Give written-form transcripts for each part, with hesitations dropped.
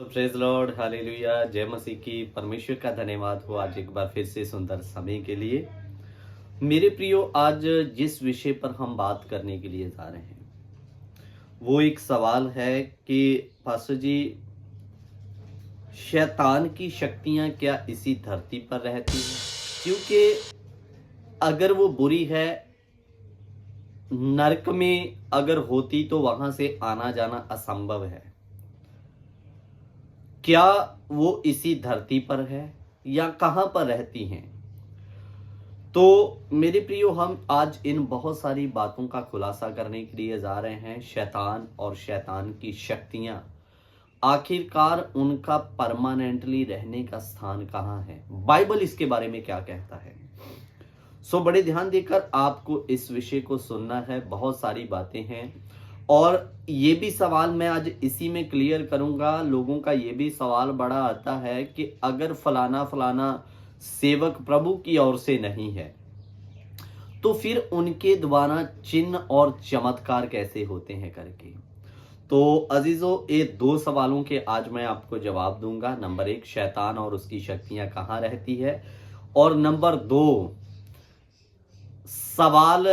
Praise Lord, hallelujah, जय मसीह की। परमेश्वर का धन्यवाद हो आज एक बार फिर से सुंदर समय के लिए। मेरे प्रियो, आज जिस विषय पर हम बात करने के लिए जा रहे हैं वो एक सवाल है कि पास्टर जी, शैतान की शक्तियां क्या इसी धरती पर रहती हैं? क्योंकि अगर वो बुरी है, नरक में अगर होती तो वहां से आना जाना असंभव है। क्या वो इसी धरती पर है या कहां पर रहती हैं? तो मेरे प्रियो, हम आज इन बहुत सारी बातों का खुलासा करने के लिए जा रहे हैं। शैतान और शैतान की शक्तियां, आखिरकार उनका परमानेंटली रहने का स्थान कहां है? बाइबल इसके बारे में क्या कहता है? बड़े ध्यान देकर आपको इस विषय को सुनना है। बहुत सारी बातें हैं और ये भी सवाल मैं आज इसी में क्लियर करूंगा। लोगों का ये भी सवाल बड़ा आता है कि अगर फलाना फलाना सेवक प्रभु की ओर से नहीं है तो फिर उनके द्वारा चिन्ह और चमत्कार कैसे होते हैं करके। तो अजीजों, ये दो सवालों के आज मैं आपको जवाब दूंगा। नंबर 1, शैतान और उसकी शक्तियां कहां रहती है, और नंबर 2, सवाल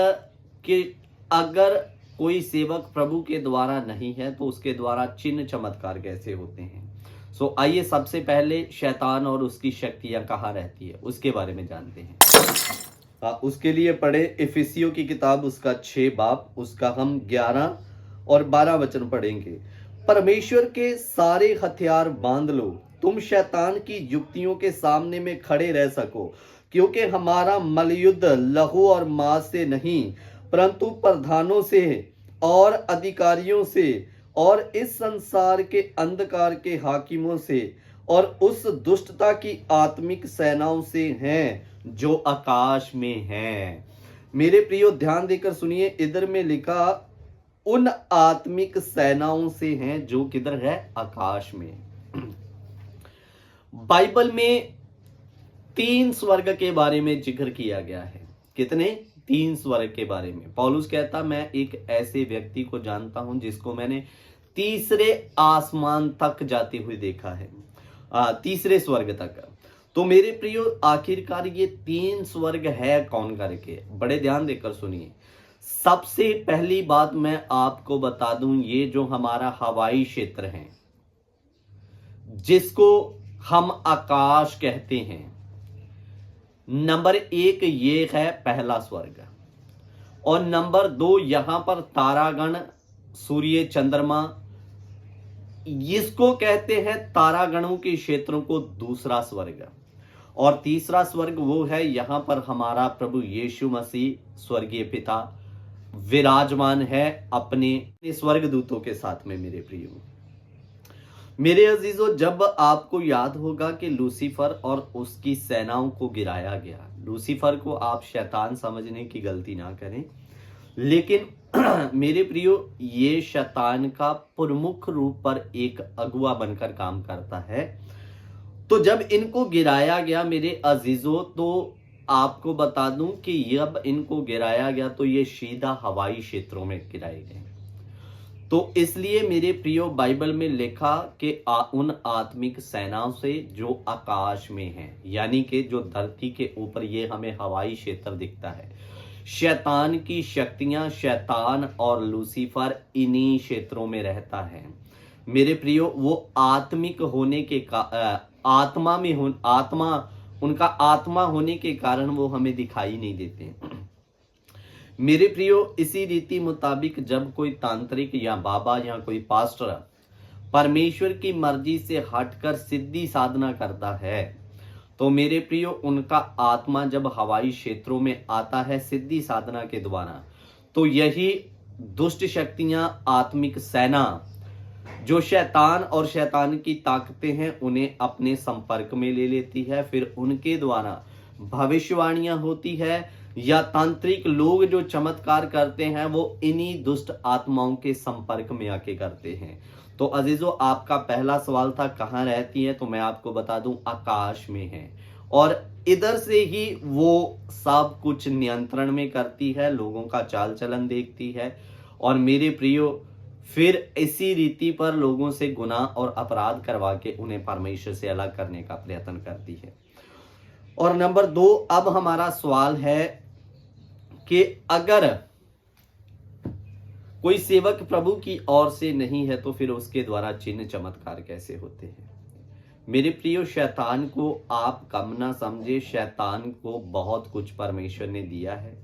कि अगर कोई सेवक प्रभु के द्वारा नहीं है तो उसके द्वारा चिन्ह चमत्कार कैसे होते हैं। आइए सबसे पहले शैतान और उसकी शक्तियां कहाँ रहती है उसके बारे में जानते हैं। उसके लिए पढ़े इफिसियों की किताब, उसका 6 बाब, उसका हम 11 और 12 वचन पढ़ेंगे। परमेश्वर के सारे हथियार बांध लो, तुम शैतान की युक्तियों के सामने में खड़े रह सको, क्योंकि हमारा मलयुद्ध लहू और मांस से नहीं परंतु प्रधानों से और अधिकारियों से और इस संसार के अंधकार के हाकिमों से और उस दुष्टता की आत्मिक सेनाओं से हैं जो आकाश में हैं। मेरे प्रियो, ध्यान देकर सुनिए। इधर में लिखा उन आत्मिक सेनाओं से हैं जो किधर है? आकाश में। बाइबल में 3 स्वर्ग के बारे में जिक्र किया गया है। कितने? 3 स्वर्ग के बारे में। पौलुस कहता, मैं एक ऐसे व्यक्ति को जानता हूं जिसको मैंने तीसरे आसमान तक जाते हुए देखा है, तीसरे स्वर्ग तक। तो मेरे प्रियो, आखिरकार ये 3 स्वर्ग है कौन करके? बड़े ध्यान देकर सुनिए। सबसे पहली बात मैं आपको बता दूं, ये जो हमारा हवाई क्षेत्र है जिसको हम आकाश कहते हैं, नंबर 1 ये है पहला स्वर्ग, और नंबर 2 यहां पर तारागण, सूर्य, चंद्रमा, इसको कहते हैं तारागणों के क्षेत्रों को दूसरा स्वर्ग। और तीसरा स्वर्ग वो है यहां पर हमारा प्रभु यीशु मसीह स्वर्गीय पिता विराजमान है अपने स्वर्ग दूतों के साथ में। मेरे प्रियो, मेरे अजीजों, जब आपको याद होगा कि लूसीफर और उसकी सेनाओं को गिराया गया। लूसीफर को आप शैतान समझने की गलती ना करें, लेकिन मेरे प्रियो, ये शैतान का प्रमुख रूप पर एक अगुआ बनकर काम करता है। तो जब इनको गिराया गया मेरे अजीजों, तो आपको बता दूं कि जब इनको गिराया गया तो ये सीधा हवाई क्षेत्रों में गिराए गए। तो इसलिए मेरे प्रियो, बाइबल में लिखा कि उन आत्मिक सेनाओं से जो आकाश में हैं, यानी कि जो धरती के ऊपर ये हमें हवाई क्षेत्र दिखता है। शैतान की शक्तियां, शैतान और लूसीफर इन्हीं क्षेत्रों में रहता है। मेरे प्रियो, वो आत्मिक होने के उनका आत्मा होने के कारण वो हमें दिखाई नहीं देते। मेरे प्रियो, इसी रीति मुताबिक जब कोई तांत्रिक या बाबा या कोई पास्टर परमेश्वर की मर्जी से हटकर सिद्धि साधना करता है, तो मेरे प्रियो, उनका आत्मा जब हवाई क्षेत्रों में आता है सिद्धि साधना के द्वारा, तो यही दुष्ट शक्तियां, आत्मिक सेना, जो शैतान और शैतान की ताकतें हैं, उन्हें अपने संपर्क में ले लेती है। फिर उनके द्वारा भविष्यवाणियां होती है, या तांत्रिक लोग जो चमत्कार करते हैं वो इन्हीं दुष्ट आत्माओं के संपर्क में आके करते हैं। तो अजीजों, आपका पहला सवाल था कहां रहती है, तो मैं आपको बता दूं आकाश में है, और इधर से ही वो सब कुछ नियंत्रण में करती है, लोगों का चाल चलन देखती है। और मेरे प्रियो, फिर इसी रीति पर लोगों से गुनाह और अपराध करवा के उन्हें परमेश्वर से अलग करने का प्रयत्न करती है। और नंबर 2, अब हमारा सवाल है कि अगर कोई सेवक प्रभु की ओर से नहीं है तो फिर उसके द्वारा चिन्ह चमत्कार कैसे होते हैं। मेरे प्रियो, शैतान को आप कम ना समझे। शैतान को बहुत कुछ परमेश्वर ने दिया है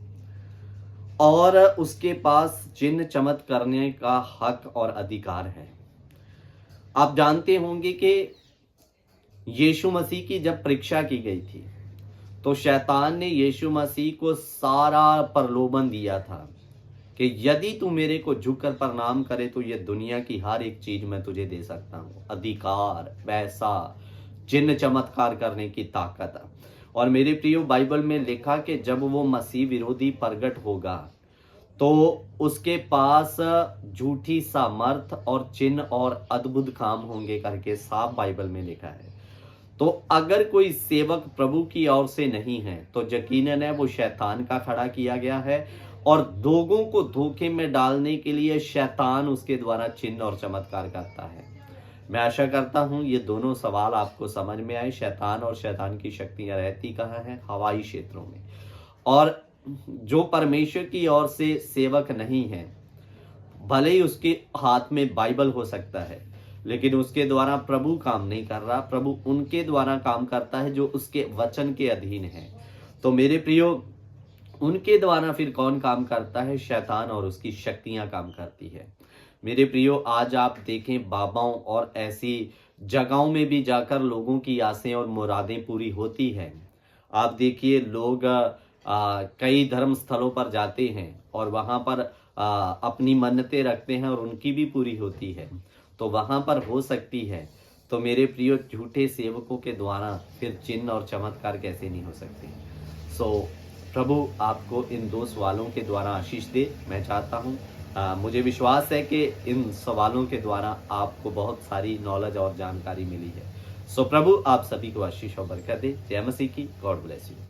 और उसके पास चिन्ह चमत्कार करने का हक और अधिकार है। आप जानते होंगे कि यीशु मसीह की जब परीक्षा की गई थी तो शैतान ने यीशु मसीह को सारा प्रलोभन दिया था कि यदि तू मेरे को झुककर प्रणाम करे तो ये दुनिया की हर एक चीज मैं तुझे दे सकता हूँ, अधिकार, पैसा, चिन्ह चमत्कार करने की ताकत। और मेरे प्रियो, बाइबल में लिखा कि जब वो मसीह विरोधी प्रगट होगा तो उसके पास झूठी सामर्थ और चिन्ह और अद्भुत काम होंगे करके साफ बाइबल में लिखा है। तो अगर कोई सेवक प्रभु की ओर से नहीं है तो यकीनन है वो शैतान का खड़ा किया गया है और लोगों को धोखे में डालने के लिए शैतान उसके द्वारा चिन्ह और चमत्कार करता है। मैं आशा करता हूं ये दोनों सवाल आपको समझ में आए। शैतान और शैतान की शक्तियां रहती कहाँ हैं? हवाई क्षेत्रों में। और जो परमेश्वर की ओर से सेवक नहीं है, भले ही उसके हाथ में बाइबल हो सकता है लेकिन उसके द्वारा प्रभु काम नहीं कर रहा। प्रभु उनके द्वारा काम करता है जो उसके वचन के अधीन है। तो मेरे प्रियो, उनके द्वारा फिर कौन काम करता है? शैतान और उसकी शक्तियां काम करती है। मेरे प्रियो, आज आप देखें बाबाओं और ऐसी जगहों में भी जाकर लोगों की आसें और मुरादें पूरी होती हैं। आप देखिए, लोग कई धर्म स्थलों पर जाते हैं और वहां पर अपनी मन्नतें रखते हैं और उनकी भी पूरी होती है। तो वहां पर हो सकती है। तो मेरे प्रियो, झूठे सेवकों के द्वारा फिर चिन्ह और चमत्कार कैसे नहीं हो सकते? प्रभु आपको इन 2 सवालों के द्वारा आशीष दे। मैं चाहता हूँ, मुझे विश्वास है कि इन सवालों के द्वारा आपको बहुत सारी नॉलेज और जानकारी मिली है। प्रभु आप सभी को आशीष और बरकत दे। जय मसीह की। God bless you.